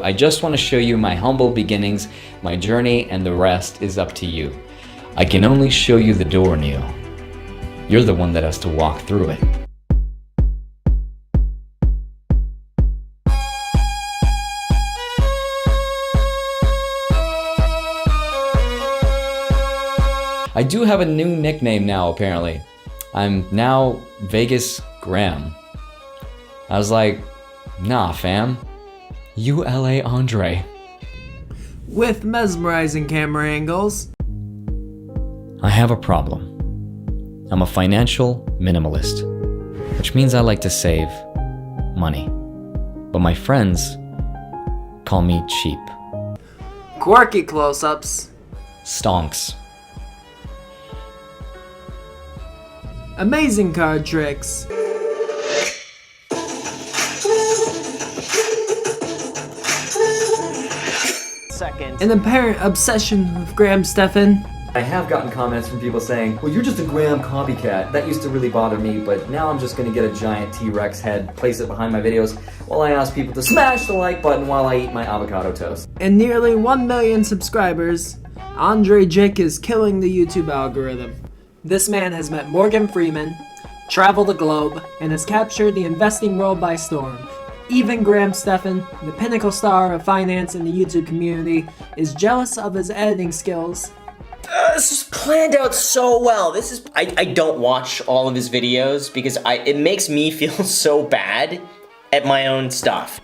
I just want to show you my humble beginnings, my journey, and the rest is up to you. I can only show you the door, Neil. You're the one that has to walk through it. I do have a new nickname now, apparently. I'm now Vegas Graham. I was like, nah fam, ULA Andrei. With mesmerizing camera angles. I have a problem. I'm a financial minimalist, which means I like to save money. But my friends call me cheap. Quirky close-ups. Stonks. Amazing card tricks. An apparent obsession with Graham Stephan. I have gotten comments from people saying, well, you're just a Graham copycat. That used to really bother me, but now I'm just gonna get a giant T-Rex head, place it behind my videos, while I ask people to smash the like button while I eat my avocado toast. And nearly 1 million subscribers, Andrei Jikh is killing the YouTube algorithm. This man has met Morgan Freeman, traveled the globe, and has captured the investing world by storm. Even Graham Stephan, the pinnacle star of finance in the YouTube community, is jealous of his editing skills. This is planned out so well. I don't watch all of his videos because it makes me feel so bad at my own stuff.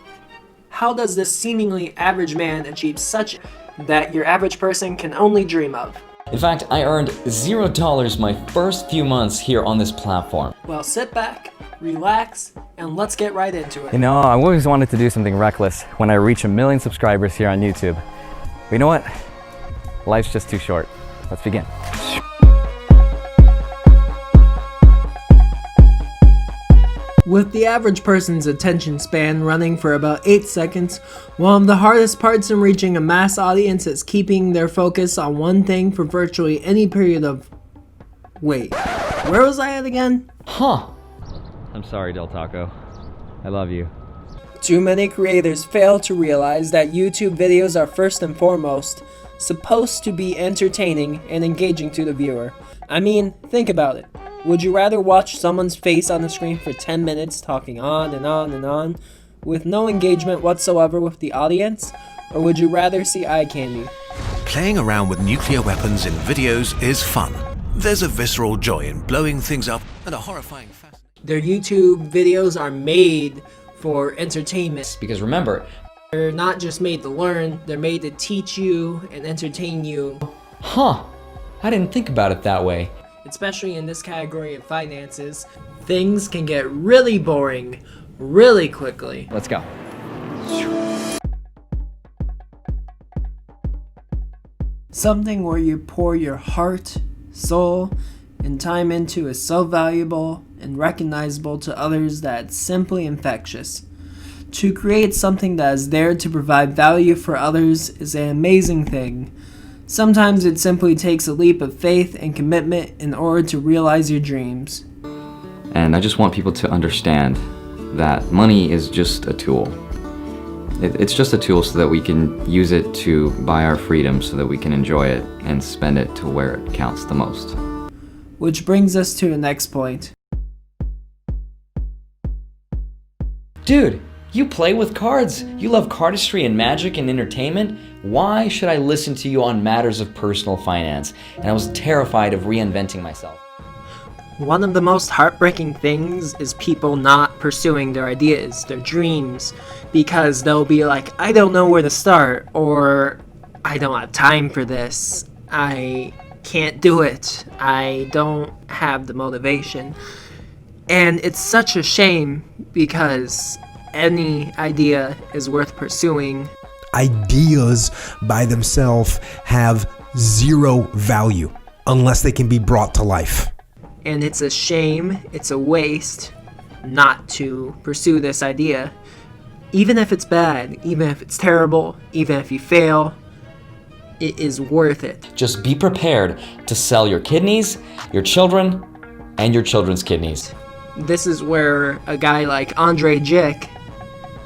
How does this seemingly average man achieve such that your average person can only dream of? In fact, I earned $0 my first few months here on this platform. Well, sit back, relax, and let's get right into it. You know, I always wanted to do something reckless when I reach 1 million subscribers here on YouTube. But you know what? Life's just too short. Let's begin. With the average person's attention span running for about 8 seconds, one of the hardest parts in reaching a mass audience is keeping their focus on one thing for virtually any period of... Wait, where was I at again? Huh. I'm sorry, Del Taco. I love you. Too many creators fail to realize that YouTube videos are first and foremost supposed to be entertaining and engaging to the viewer. I mean, think about it. Would you rather watch someone's face on the screen for 10 minutes talking on and on and on with no engagement whatsoever with the audience? Or would you rather see eye candy? Playing around with nuclear weapons in videos is fun. There's a visceral joy in blowing things up and a horrifying fascination. Their YouTube videos are made for entertainment. Because remember, They're not just made to learn, they're made to teach you and entertain you. huh, I didn't think about it that way. Especially in this category of finances, things can get really boring really quickly. Let's go. Something where you pour your heart, soul, and time into is so valuable and recognizable to others that it's simply infectious. To create something that is there to provide value for others is an amazing thing. Sometimes it simply takes a leap of faith and commitment in order to realize your dreams. And I just want people to understand that money is just a tool. It's just a tool so that we can use it to buy our freedom, so that we can enjoy it and spend it to where it counts the most. Which brings us to the next point. Dude, you play with cards. You love cardistry and magic and entertainment. Why should I listen to you on matters of personal finance? And I was terrified of reinventing myself. One of the most heartbreaking things is people not pursuing their ideas, their dreams, because they'll be like, I don't know where to start, or I don't have time for this, I can't do it, I don't have the motivation. And it's such a shame because any idea is worth pursuing. Ideas by themselves have zero value unless they can be brought to life. And it's a shame, it's a waste not to pursue this idea. Even if it's bad, even if it's terrible, even if you fail, it is worth it. Just be prepared to sell your kidneys, your children, and your children's kidneys. This is where a guy like Andrei Jikh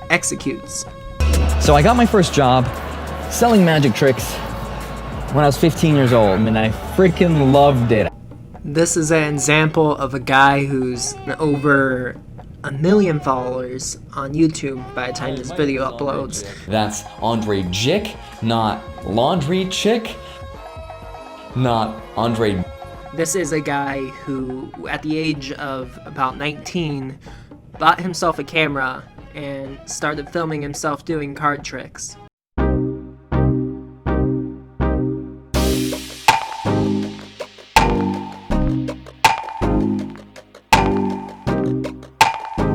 executes. So I got my first job selling magic tricks when I was 15 years old, and I freaking loved it. This is an example of a guy who's over 1 million followers on YouTube by the time this video uploads. That's Andrei Jikh, not Laundry Chick, not Andrei. This is a guy who, at the age of about 19, bought himself a camera and started filming himself doing card tricks.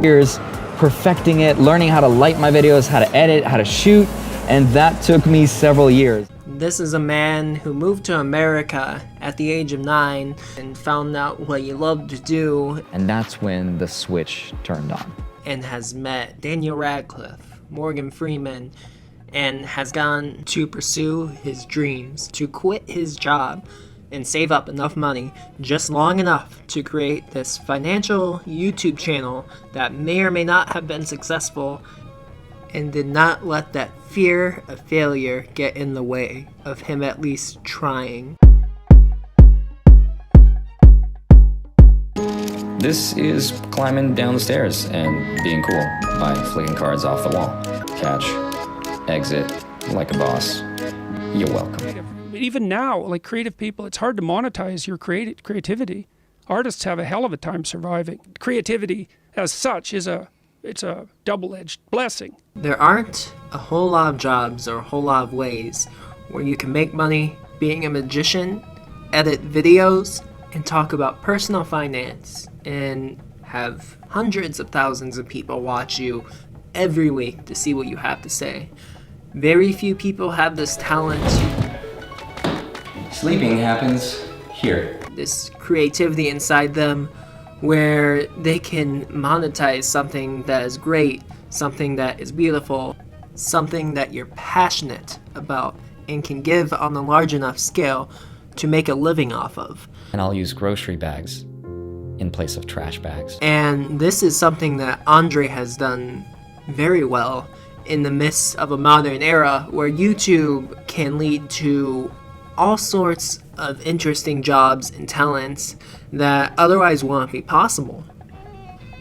Years perfecting it, learning how to light my videos, how to edit, how to shoot, and that took me several years. This is a man who moved to America at the age of 9 and found out what he loved to do, And that's when the switch turned on. and has met Daniel Radcliffe, Morgan Freeman, and has gone to pursue his dreams, to quit his job and save up enough money, just long enough to create this financial YouTube channel that may or may not have been successful, and did not let that fear of failure get in the way of him at least trying. This is climbing down the stairs and being cool by flicking cards off the wall. Catch, exit, like a boss. You're welcome. Even now, like creative people, it's hard to monetize your creativity. Artists have a hell of a time surviving. Creativity as such is it's a double-edged blessing. There aren't a whole lot of jobs or a whole lot of ways where you can make money being a magician, edit videos, and talk about personal finance, and have hundreds of thousands of people watch you every week to see what you have to say. Very few people have this talent, Sleeping happens here. this creativity inside them, where they can monetize something that is great, something that is beautiful, something that you're passionate about and can give on a large enough scale to make a living off of. And I'll use grocery bags in place of trash bags. And this is something that Andrei has done very well in the midst of a modern era where YouTube can lead to all sorts of interesting jobs and talents that otherwise wouldn't be possible.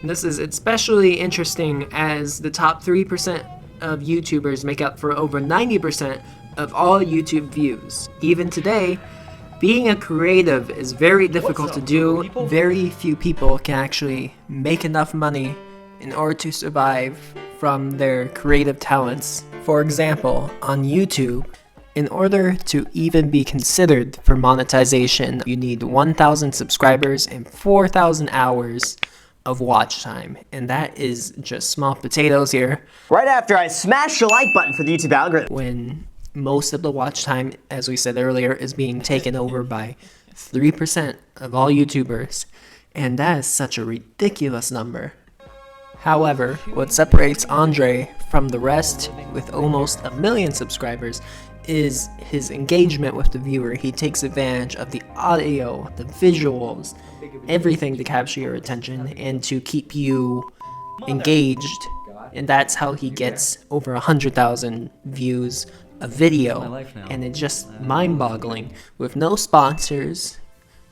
This is especially interesting as the top 3% of YouTubers make up for over 90% of all YouTube views. Even today, being a creative is very difficult to do. Very few people can actually make enough money in order to survive from their creative talents. For example, on YouTube, in order to even be considered for monetization, you need 1,000 subscribers and 4,000 hours of watch time. And that is just small potatoes here. Right after I smash the like button for the YouTube algorithm. When most of the watch time, as we said earlier, is being taken over by 3% of all YouTubers. And that is such a ridiculous number. However, what separates Andrei from the rest, with almost 1 million subscribers, is his engagement with the viewer. He takes advantage of the audio, the visuals, everything to capture your attention and to keep you engaged. And that's how he gets over 100,000 views a video. And it's just mind-boggling. With no sponsors,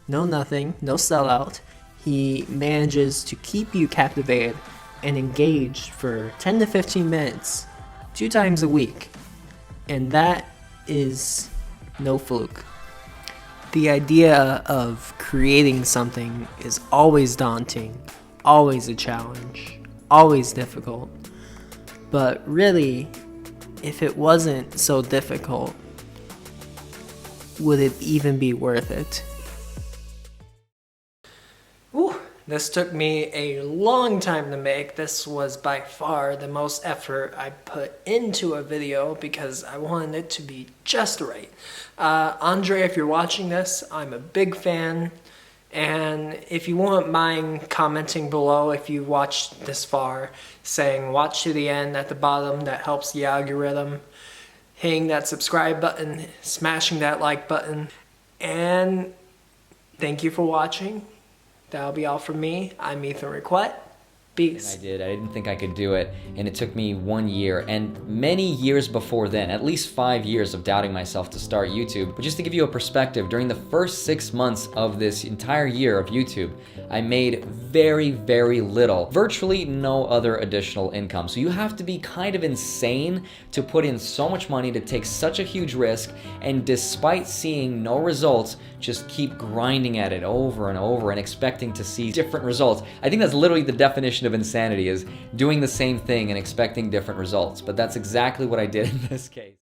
no nothing, no sellout, he manages to keep you captivated and engaged for 10 to 15 minutes, 2 times a week. And that is no fluke. The idea of creating something is always daunting, always a challenge, always difficult. But really, if it wasn't so difficult, would it even be worth it? Whew. This took me a long time to make. This was by far the most effort I put into a video because I wanted it to be just right. Andrei, if you're watching this, I'm a big fan. And if you wouldn't mind commenting below if you watched this far, saying watch to the end at the bottom, that helps the algorithm. Hitting that subscribe button, smashing that like button. And thank you for watching. That'll be all from me. I'm Ethan Requette. beast. I didn't think I could do it, and it took me 1 year and many years before then, at least 5 years of doubting myself to start YouTube. But just to give you a perspective, during the first 6 months of this entire year of YouTube, I made very, very little, virtually no other additional income. So you have to be kind of insane to put in so much money, to take such a huge risk, and despite seeing no results, just keep grinding at it over and over and expecting to see different results. I think that's literally the definition of insanity, is doing the same thing and expecting different results. But that's exactly what I did in this case.